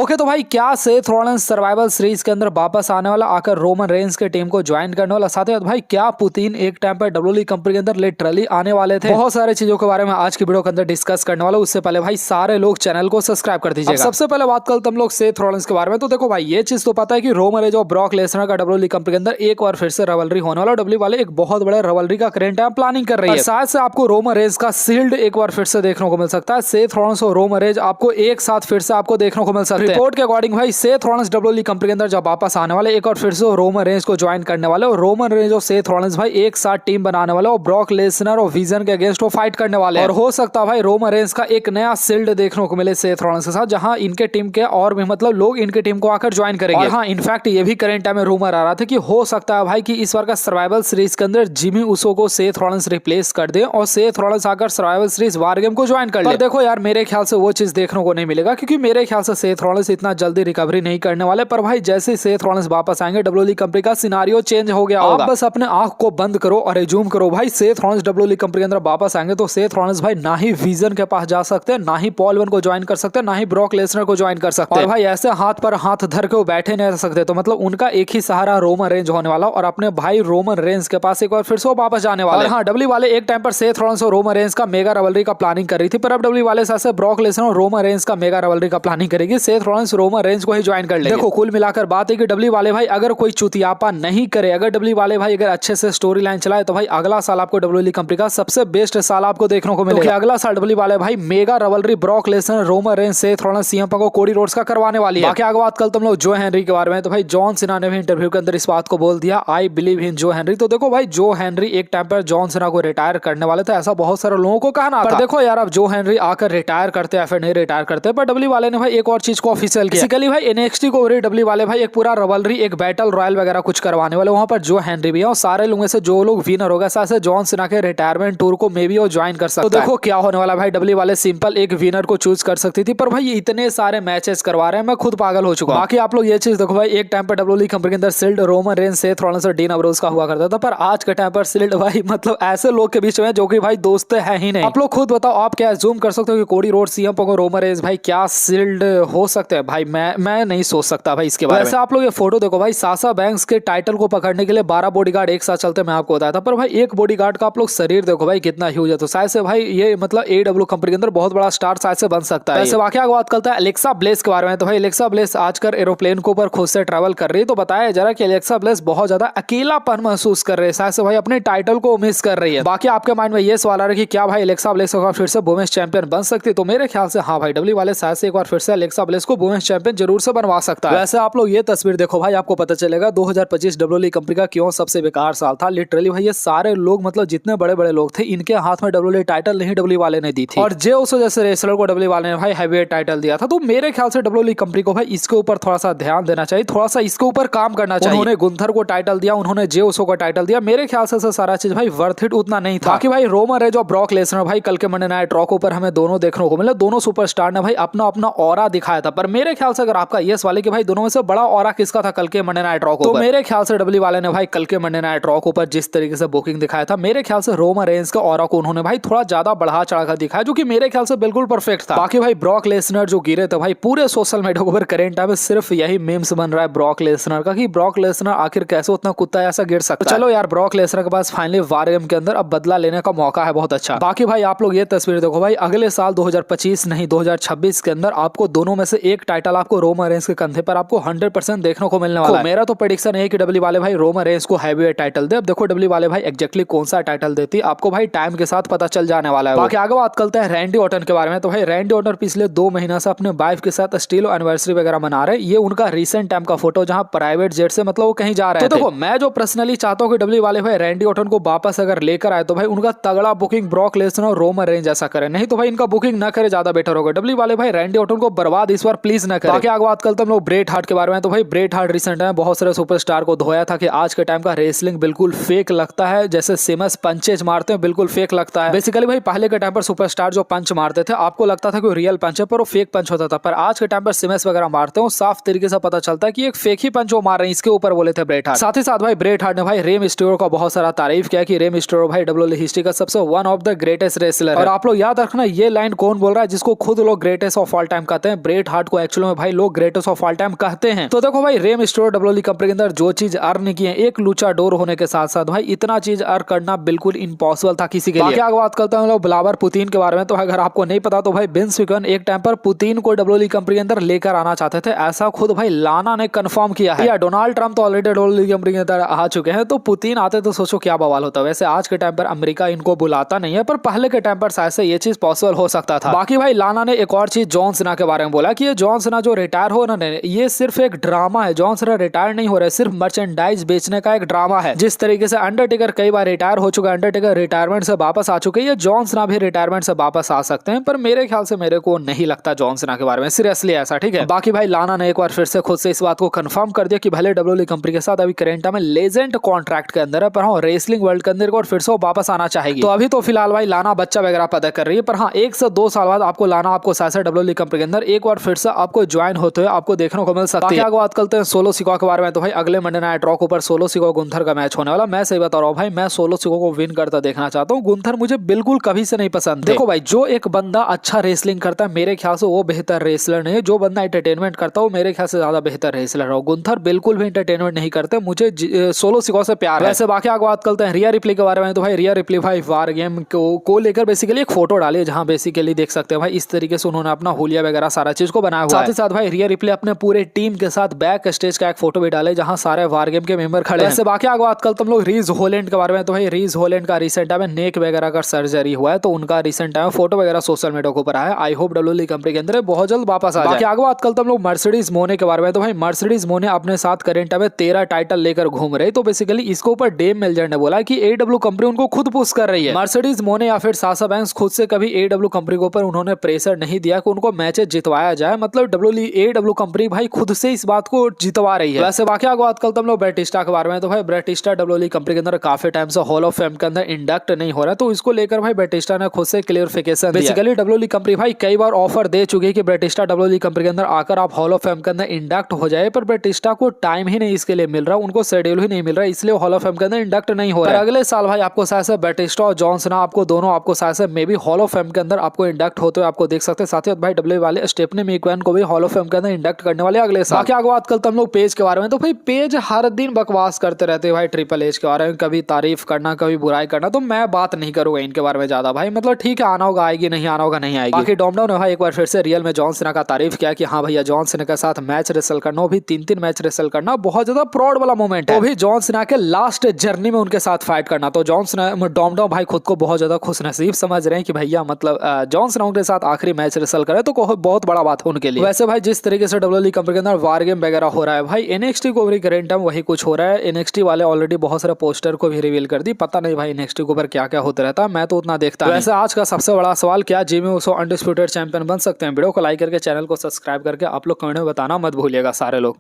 Okay तो भाई क्या सेथ रॉलिन्स सर्वाइवल सीरीज के अंदर वापस आने वाला, आकर रोमन रेंस के टीम को ज्वाइन करने वाला, साथ ही साथ भाई क्या पुतिन एक टाइम पर डब्ल्यूडब्ल्यूई कंपनी के अंदर लिटरली आने वाले थे। बहुत सारे चीजों के बारे में आज की वीडियो के अंदर डिस्कस करने वाला। उससे पहले भाई सारे लोग चैनल को सब्सक्राइब कर दीजिएगा। सबसे पहले बात करते हम लोग सेथ रॉलिन्स के बारे में। तो देखो भाई ये चीज तो पता है कि रोमन रेंस और ब्रॉक लेसनर का डब्ल्यूडब्ल्यूई कंपनी के अंदर एक बार फिर से रवलरी होने वाला। डब्ल्यू वाले एक बहुत बड़े रवलरी का करेंट टाइम प्लानिंग कर रही है। शायद से आपको रोमन रेंस का सील्ड एक बार फिर से देखने को मिल सकता है। सेथ रॉलिन्स और रोमन रेंस आपको एक साथ फिर से आपको देखने को मिल सकता है। रिपोर्ट के अकॉर्डिंग भाई सेथ रॉलिन्स डब्ल्यूडब्ल्यूई कंपनी के अंदर जब वापस आने वाले, एक और फिर से रोमन रेंस को ज्वाइन करने वाले, और रोमन रेंस और सेथ रॉलिन्स भाई एक साथ टीम बनाने वाले और ब्रॉक लेसनर और विजन के अगेंस्ट वो फाइट करने वाले। और हो सकता है भाई रोमन रेंस का एक नया सील्ड देखने को मिले सेथ रॉलिन्स के साथ, जहां इनके टीम के और भी मतलब लोग इनके टीम को आकर ज्वाइन करेंगे। और हाँ, इनफैक्ट ये भी करंट टाइम में रूमर आ रहा था कि हो सकता है भाई कि इस बार का सर्वाइवल सीरीज के अंदर जिमी उसो को सेथ रॉलिन्स रिप्लेस कर दे और सेथ रॉलिन्स आकर सर्वाइवल सीरीज वार गेम को ज्वाइन कर ले। पर देखो यार, मेरे ख्याल से वो चीज देखने को नहीं मिलेगा, क्योंकि मेरे ख्याल से सेथ रॉलिन्स इतना जल्दी रिकवरी नहीं करने वाले। पर भाई जैसे सेथ रॉलिन्स वापस आएंगे, डब्ल्यूडब्ल्यूई कंपनी का सिनारियो चेंज हो गया होगा। आप बस अपने आंख को बंद करो और रिज्यूम करो भाई, सेथ रॉलिन्स डब्ल्यूडब्ल्यूई कंपनी के अंदर वापस आएंगे तो सेथ रॉलिन्स भाई ना ही विजन के पास जा सकते हैं, ना ही पॉल वन को ज्वाइन कर सकते हैं, ना ही ब्रॉक लेसनर को ज्वाइन कर सकते हैं। और भाई ऐसे हाथ पर हाथ धर के वो बैठे नहीं रह सकते। तो मतलब उनका एक ही सहारा रोमन रेंस होने वाला, और अपने भाई रोमन रेंस के पास एक बार फिर से वो वापस जाने वाले। हाँ, डब्ल्यू वाले एक टाइम पर सेथ रॉलिन्स और रोमन रेंस का मेगा रवलरी का प्लानिंग कर रही थी, पर अब डब्ल्यू वाले से ब्रॉक लेसनर और रोमन रेंस का मेगा रवलरी का प्लानिंग करेगी। सेथ रॉलिन्स रोमन रेंस को ही ज्वाइन कर लेंगे। देखो कुल मिलाकर बात है कि डब्ल्यू वाले भाई अगर कोई चुतियापा नहीं करे, अगर डब्ल्यू वाले भाई अगर अच्छे से स्टोरी लाइन चलाए, तो भाई अगला साल आपको डब्ल्यूडब्ल्यूई कंपनी का सबसे बेस्ट साल आपको देखने को मिलेगा। अगला साल डब्ल्यू वाले भाई mega rivalry Brock Lesnar Roman Reigns Seth Rollins CM Punk और कोडी रोड्स का करवाने वाली है। बाकी आगे बात कल तुम लोग जो हेनरी के बारे में। तो भाई जॉन सीना ने भी इंटरव्यू के अंदर इस बात को बोल दिया, आई बिलीव इन जो हेनरी। तो देखो भाई जो हेनरी एक टाइम पर जॉन सीना को रिटायर करने वाले थे, ऐसा बहुत सारे लोगों को कहना था। देखो यार, अब जो हेनरी आकर रिटायर करते या फिर नहीं रिटायर करते, पर डब्ल्यू वाले ने भाई एक और चीज को ऑफिशियल किया। बेसिकली भाई एनएक्सटी को डब्ल्यू वाले भाई एक पूरा रवलरी, एक बैटल रॉयल वगैरह कुछ करवाने वाले। वहां पर जो हेनरी भी है और सारे लोगों में से जो लोग विनर होगा, साथ से जॉन सीना के रिटायरमेंट टूर को मे बी वो ज्वाइन कर सकता है। तो देखो क्या होने वाला भाई, डब्ल्यू वाले सिंपल एक विनर को चूज कर सकती थी, पर भाई ये इतने सारे मैचेस करवा रहे हैं, मैं खुद पागल हो चुका हूं। बाकी आप लोग ये चीज देखो भाई, एक टाइम पर डब्ल्यूडब्ल्यूई कंपनी के अंदर shield Roman Reigns Seth Rollins और डीन अम्ब्रोज का हुआ करता था, पर आज के टाइम पर सील्ड भाई मतलब ऐसे लोग के बीच में जो कि भाई दोस्त है ही नहीं। आप लोग खुद बताओ, आप क्या अज्यूम कर सकते हो कि कोडी रोड्स, सीएम पंक और रोमन रेंस भाई क्या सील्ड हो सकते हैं? भाई मैं नहीं सोच सकता भाई इसके बारे में। आप लोग ये फोटो देखो भाई, साशा बैंक्स के टाइटल को पकड़ने के लिए 12 बॉडीगार्ड एक साथ चलते, मैं आपको बताया था। पर भाई एक बॉडीगार्ड का आप लोग शरीर देखो भाई कितना ह्यूज है। तो शायद से भाई ये मतलब एडब्ल्यू कंपनी के अंदर बहुत बड़ा स्टार शायद से बन सकता है। ऐसे वाकया बात करता है एलेक्सा ब्लेस के बारे में। तो भाई एलेक्सा ब्लेस आजकल एरोप्लेन के ऊपर खुद से ट्रैवल कर रही है। तो बताया जरा कि एलेक्सा ब्लेस बहुत ज्यादा अकेलापन महसूस कर रहे हैं, शायद से भाई अपने टाइटल को मिस कर रही है। बाकी आपके माइंड में ये सवाल आ रहा है कि क्या भाई एलेक्सा ब्लेस एक बार फिर से वुमेन्स चैंपियन बन सकती है? तो मेरे ख्याल से हाँ भाई, डब्ल्यू वाले शायद से एक बार फिर से एलेक्सा ब्लेस को वुमेन्स चैंपियन जरूर से बनवा सकता है। वैसे आप लोग ये तस्वीर देखो भाई, आपको पता चलेगा 2025 डब्ल्यूडब्ल्यूई कंपनी का क्यों सबसे बेकार साल था। लिटरली भाई ये सारे लोग मतलब जितने बड़े बड़े लोग थे, इनके हाथ में डब्ल्यूडब्ल्यूई टाइटल नहीं डब्ल्यू वाले ने दी थी, और जे उसो जैसे रेसलर को डब्ल्यू वाले ने भाई हैवीवेट टाइटल दिया था। तो मेरे ख्याल से डब्ल्यूडब्ल्यूई कंपनी को भाई इसके ऊपर थोड़ा सा ध्यान देना चाहिए, थोड़ा सा इसके ऊपर काम करना चाहिए। उन्होंने गुंथर को टाइटल दिया, उन्होंने जे उसो को टाइटल दिया, मेरे ख्याल से सारा चीज भाई वर्थ इट उतना नहीं था। बाकी भाई रोमन रेंस और ब्रॉक लेसनर भाई कल के मंडे नाइट रॉ के ऊपर हमें दोनों देखने को मिले। दोनों सुपरस्टार ने भाई अपना अपना ऑरा दिखाया था, पर मेरे ख्याल से अगर आपका ये सवाल है कि भाई दोनों में से बड़ा ऑरा किसका था कल के मंडे नाइट रॉ के ऊपर, तो मेरे ख्याल से डब्ल्यू वाले ने भाई कल के मंडे नाइट रॉ के ऊपर जिस तरीके से बुकिंग दिखाया था, मेरे ख्याल से रोमन रेंस के ऑरा को उन्होंने भाई थोड़ा ज्यादा बढ़ा चढ़ाकर दिखाया, जो कि मेरे ख्याल से बिल्कुल परफेक्ट था। बाकी भाई ब्रॉक लेसनर जो गिरे थे भाई, पूरे सोशल मीडिया के ऊपर करंट टाइम में सिर्फ यही मीम्स बन रहा है ब्रॉक लेसनर का, कि ब्रॉक लेसनर आखिर कैसे उतना कुत्ता ऐसा गिर सकता है। चलो यार, ब्रॉक लेसनर के पास फाइनली वार गेम के अंदर अब बदला लेने का मौका है, बहुत अच्छा। बाकी भाई आप लोग ये तस्वीर देखो भाई, अगले साल 2025 नहीं 2026 के अंदर आपको दोनों में से एक टाइटल आपको रोमन रेंस के कंधे पर आपको 100% देखने को मिलने वाला है। मेरा तो प्रेडिक्शन है कि डब्ल्यू वाले भाई रोमन रेंस को हैवीवेट टाइटल दे। अब देखो डब्ल्यू वाले भाई एग्जैक्टली कौन सा टाइटल देती है आपको भाई टाइम के साथ पता चल जाने वाला है। बाकी आगे बात करते हैं रैंडी ऑर्टन के बारे में। तो भाई रैंडी ऑर्टन पिछले 2 महीना से अपने वाइफ के साथ स्टील एनिवर्सरी वगैरह मना रहे हैं। ये उनका रिसेंट टाइम का फोटो जहां प्राइवेट जेट से मतलब वो कहीं जा रहे हैं। तो देखो मैं जो पर्सनली चाहता हूं कि डब्ल्यू वाले भाई रैंडी ऑर्टन को वापस अगर लेकर आए, तो भाई उनका तगड़ा बुकिंग ब्रॉक लेसनर और रोमन रेंस जैसा करे, नहीं तो भाई इनका बुकिंग ना करे, ज्यादा बेटर होगा। डब्ल्यू वाले भाई रैंडी ऑर्टन को बर्बाद इस बार प्लीज ना करें। बाकी आगे बात करते हम लोग ब्रेट हार्ट के बारे में। तो भाई ब्रेट हार्ट रिसेंट में बहुत सारे सुपरस्टार को धोया था कि आज के टाइम का रेसलिंग बिल्कुल फेक लगता है, जैसे सेमस पंचेज मारते हैं बिल्कुल फेक लगता है। बेसिकली भाई पहले के टाइम पर सुपरस्टार जो पंच मारते थे आपको लगता था कि रियल पंच है, पर वो फेक पंच होता था। पर आज के टाइम पर सेमस वगैरह मारते हैं, साफ तरीके से पता चलता है कि एक फेक ही पंच वो मार रहे हैं, इसके ऊपर बोले थे ब्रेट हार्ट। साथ ही साथ भाई ब्रेट हार्ट ने भाई रे मिस्टेरियो का बहुत सारा तारीफ किया कि रे मिस्टेरियो भाई डब्ल्यूडब्ल्यूई हिस्ट्री का सबसे one of the greatest wrestler है। और आप लोग याद रखना ये लाइन कौन बोल रहा है, जिसको खुद लोग ग्रेटेस्ट ऑफ ऑल टाइम कहते हैं, ब्रेट हार्ट हार्ट को एक्चुअली में भाई लोग ग्रेटेस्ट ऑफ ऑल टाइम कहते हैं। तो देखो भाई रे मिस्टेरियो डब्ल्यूडब्ल्यूई कंपनी के अंदर जो चीज अर्न की है, एक लुचाडोर होने के साथ साथ भाई इतना चीज अर्न करना बिल्कुल इम्पॉसिबल था किसी के लिए। क्या बात करते हैं लोग व्लादिमीर पुतिन के बारे में, तो अगर आपको नहीं पता तो भाई विंस मैकमैन एक टाइम पर पुतिन को डब्ल्यूडब्ल्यूई कंपनी के अंदर लेकर आना चाहते थे, ऐसा खुद भाई लाना ने कंफर्म किया है। या डोनाल्ड ट्रम्प तो ऑलरेडी डब्ल्यूडब्ल्यूई कंपनी के अंदर आ चुके हैं, तो पुतिन आते तो सोचो क्या बवाल होता। वैसे आज के टाइम पर अमेरिका इनको बुलाता नहीं है, पर पहले के टाइम पर शायद से ये चीज पॉसिबल हो सकता था। बाकी भाई लाना ने एक और चीज जॉन सीना के बारे में बोला कि ये जॉन सीना जो रिटायर हो ना, ये सिर्फ एक ड्रामा है। जॉन सीना रिटायर नहीं हो रहा है, सिर्फ मर्चेंडाइज बेचने का एक ड्रामा है। जिस तरीके से अंडरटेकर कई बार रिटायर हो चुका है, अंडरटेकर रिटायरमेंट से वापस आ चुके हैं, ये जॉन सीना भी रिटायरमेंट से वापस आ सकते हैं, पर मेरे ख्याल से मेरे को नहीं लगता जॉन सीना के बारे में सीरियसली ऐसा, ठीक है। बाकी भाई लाना ने एक बार फिर से खुद से इस बात को कंफर्म कर दिया कि भले डब्ल्यूडब्ल्यूई कंपनी के साथ अभी करेंट में लेजेंड कॉन्ट्रैक्ट के अंदर है, पर हाँ रेसलिंग वर्ल्ड के अंदर और फिर से वापस आना चाहेगी। तो अभी तो फिलहाल भाई लाना बच्चा वगैरह पैदा कर रही है, पर हाँ 1 से 2 साल बाद आपको लाना आपको शायद से डब्ल्यूडब्ल्यूई कंपनी के अंदर एक बार फिर से आपको ज्वाइन होते हुए आपको देखने को मिल सकती है। बात करते हैं सोलो सिकोआ के बारे में, तो भाई अगले मंडे नाइट रॉ के ऊपर सोलो सिकोआ गुंथर का मैच होने वाला। मैं सही बता रहा हूँ भाई, मैं सोलो सिकोआ को विन करता देखना चाहता हूँ। गुंथर मुझे बिल्कुल कभी से नहीं पसंद। देखो भाई जो एक बंदा अच्छा रेसलिंग करता है मेरे ख्याल से वो बेहतर रेसलर नहीं है, जो बंदा एंटरटेनमेंट करता है वो मेरे ख्याल से ज्यादा बेहतर रेसलर है। गुंथर बिल्कुल भी एंटरटेनमेंट नहीं करते, मुझे सोलो सिकोआ से प्यार है। वैसे बाकी बात करते हैं रिया रिप्ली के बारे में, तो भाई रिया रिप्ली भाई वार गेम को लेकर बेसिकली एक फोटो डाली है, जहां बेसिकली देख सकते हैं भाई इस तरीके से उन्होंने अपना होलिया वगैरह सारा चीज को बनाया हुआ है। साथ ही साथ भाई रिया रिप्ली अपने पूरे टीम के साथ बैक स्टेज का एक फोटो भी डाले, जहां सारे वार गेम के मेंबर खड़े हैं। वैसे बाकी बात करते हम लोग रीज होलैंड के बारे में, तो भाई रीज होलैंड का रिसेंट टाइम में नेक वगैरह का सर्जरी हुआ है, तो उनका रिसेंट टाइम फोटो वगैरह सोशल मीडिया के ऊपर आया। आई होप डब्ल्यूडब्ल्यूई कंपनी के अंदर बहुत जल्द वापस आ जाए। बाकी आगे बात करते हम लोग मर्सिडीज मोने के बारे में, तो भाई मर्सिडीज मोने अपने साथ करेंट टाइम में 13 टाइटल लेकर घूम रहे, तो बेसिकली इसके ऊपर डेम मिलजर ने बोला कि एडब्ल्यू कंपनी उनको खुद पुश कर रही है। मर्सिडीज मोने या फिर साशा बैंक्स खुद से कभी एडब्ल्यू कंपनी के ऊपर उन्होंने प्रेशर नहीं दिया कि उनको मैचेस जितवाया जाए, मतलब एडब्ल्यू कंपनी भाई खुद से इस बात को जितवा रही है। वैसे बाकी बात करते हम लोग बैटिस्टा के बारे में, तो भाई बैटिस्टा डब्ल्यूडब्ल्यूई कंपनी के अंदर काफी टाइम से हॉल ऑफ फेम के अंदर इंडक्ट नहीं हो रहा, तो इसको लेकर भाई बैटिस्टा ने खुद से क्लियरिफिकेशन दिया। बेसिकली डब्ल्यूडब्ल्यूई कंपनी भाई कई बार ऑफर दे चुकी है कि बैटिस्टा डब्ल्यूडब्ल्यूई कंपनी के अंदर आकर आप हॉल ऑफ फेम के अंदर इंडक्ट हो जाए, पर बैटिस्टा को टाइम ही नहीं इसके लिए मिल रहा, उनको शेड्यूल ही नहीं मिल रहा, इसलिए हॉल ऑफ फेम के अंदर इंडक्ट नहीं हो रहा है। अगले साल भाई आपको शायद से बैटिस्टा और जॉन सीना आपको दोनों आपको शायद से may be hall of fame के अंदर आपको इंडक्ट होते हुए आपको देख सकते हैं। साथ ही भाई डब्ल्यूडब्ल्यूई वाले स्टेफनी मैकमैन को भी हॉल ऑफ फेम के अंदर इंडक्ट करने वाले अगले साल। बाकी बात करते हम लोग पेज के बारे में, तो भाई पेज हर दिन बकवास करते रहते हैं भाई ट्रिपल एच के बारे में, कभी तारीफ करना कभी बुराई करना, तो मैं बात नहीं करूंगा इनके बारे में ज्यादा भाई, मतलब ठीक है आना होगा आएगी, नहीं आना होगा नहीं आएगी। बाकी डॉमडाउन ने भाई एक बार फिर से रियल में जॉन सीना का तारीफ किया कि हाँ भैया जॉन सीना के साथ मैच रेसल करना, भी 3-3 मैच रेसल करना बहुत ज्यादा प्राउड वाला मोमेंट है, वो भी जॉन सीना के लास्ट जर्नी में उनके साथ फाइट करना। तो जॉन सीना डॉमडाउन भाई खुद को बहुत ज्यादा खुश नसीब समझ रहे हैं कि भैया मतलब जॉन सीना उनके साथ आखिरी मैच रेसल करे, तो बहुत बड़ा बात है उनके लिए। वैसे भाई जिस तरीके से डब्ल्यूडब्ल्यूई कंपनी के अंदर वार गेम वगैरह हो रहा है भाई, एनएक्सटी को भी करेंट टाइम वही कुछ हो रहा है। एनएक्सटी वाले ऑलरेडी बहुत सारे पोस्टर को भी रिवील कर दी, पता नहीं भाई एनएक्सटी के ऊपर क्या क्या होता रहता है, मैं तो उतना देखता हूं। वैसे आज का सबसे बड़ा सवाल, क्या जिमी ऊसो अनडिस्प्यूटेड चैंपियन बन सकते हैं? वीडियो को लाइक करके चैनल को सब्सक्राइब करके आप लोग कमेंट में बताना मत भूलिएगा सारे लोग।